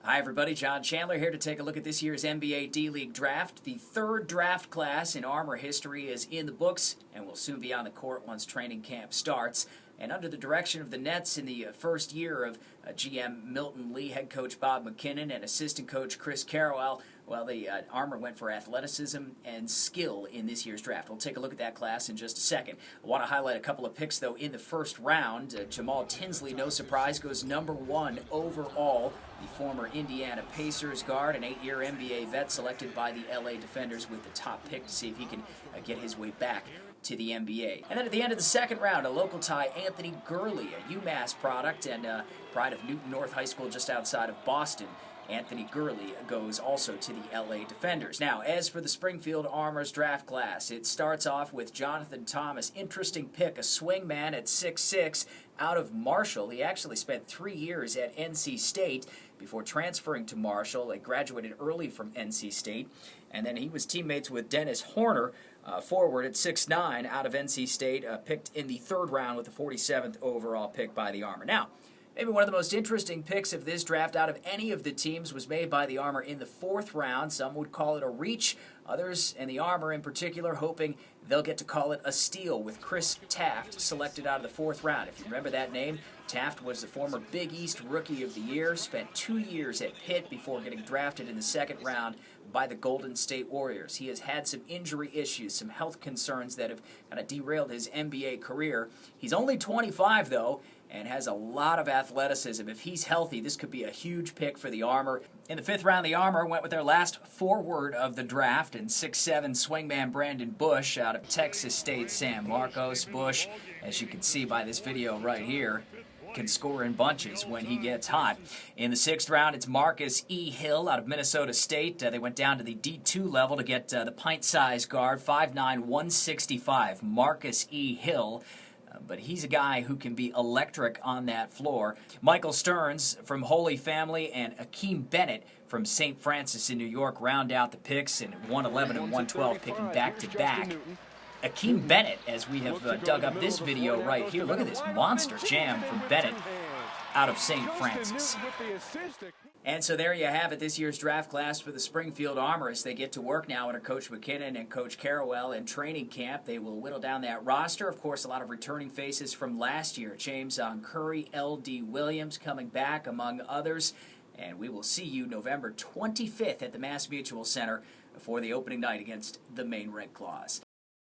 Hi everybody, John Chandler here to take a look at this year's NBA D-League draft. The third draft class in Armor history is in the books and will soon be on the court once training camp starts. And under the direction of the Nets in the first year of GM Milton Lee, head coach Bob McKinnon, and assistant coach Chris Carrawell, well, the Armor went for athleticism and skill in this year's draft. We'll take a look at that class in just a second. I want to highlight a couple of picks, though, in the first round. Jamal Tinsley, no surprise, goes number 1 overall. The former Indiana Pacers guard, an 8-year NBA vet selected by the LA Defenders with the top pick to see if he can get his way back to the NBA. And then at the end of the second round, a local tie, Anthony Gurley, a UMass product and pride of Newton North High School just outside of Boston. Anthony Gurley goes also to the LA Defenders. Now, as for the Springfield Armor's draft class, it starts off with Jonathan Thomas. Interesting pick, a swingman at 6'6", out of Marshall. He actually spent 3 years at NC State before transferring to Marshall. He graduated early from NC State, and then he was teammates with Dennis Horner, forward at 6'9", out of NC State, picked in the third round with the 47th overall pick by the Armor. Now, maybe one of the most interesting picks of this draft out of any of the teams was made by the Armor in the fourth round. Some would call it a reach. Others, and the Armor in particular, hoping they'll get to call it a steal with Chris Taft selected out of the fourth round. If you remember that name, Taft was the former Big East Rookie of the Year, spent 2 years at Pitt before getting drafted in the second round by the Golden State Warriors. He has had some injury issues, some health concerns that have kind of derailed his NBA career. He's only 25, though, and has a lot of athleticism. If he's healthy, this could be a huge pick for the Armor. In the fifth round, the Armor went with their last forward of the draft and 6'7" swingman Brandon Bush out of Texas State San Marcos. Bush, as you can see by this video right here, can score in bunches when he gets hot. In the sixth round, it's Marcus E. Hill out of Minnesota State. They went down to the D2 level to get the pint-sized guard, 5'9", 165, Marcus E. Hill. But he's a guy who can be electric on that floor. Michael Stearns from Holy Family and Akeem Bennett from St. Francis in New York round out the picks, and 111 and 112 picking back-to-back. Akeem Bennett, as we have dug up this video right here. Look at this monster jam from Bennett out of St. Francis. And so there you have it, this year's draft class for the Springfield Armor as they get to work now under Coach McKinnon and Coach Carrawell in training camp. They will whittle down that roster. Of course, a lot of returning faces from last year. James Curry, L.D. Williams coming back, among others. And we will see you November 25th at the Mass Mutual Center for the opening night against the Maine Red Claws.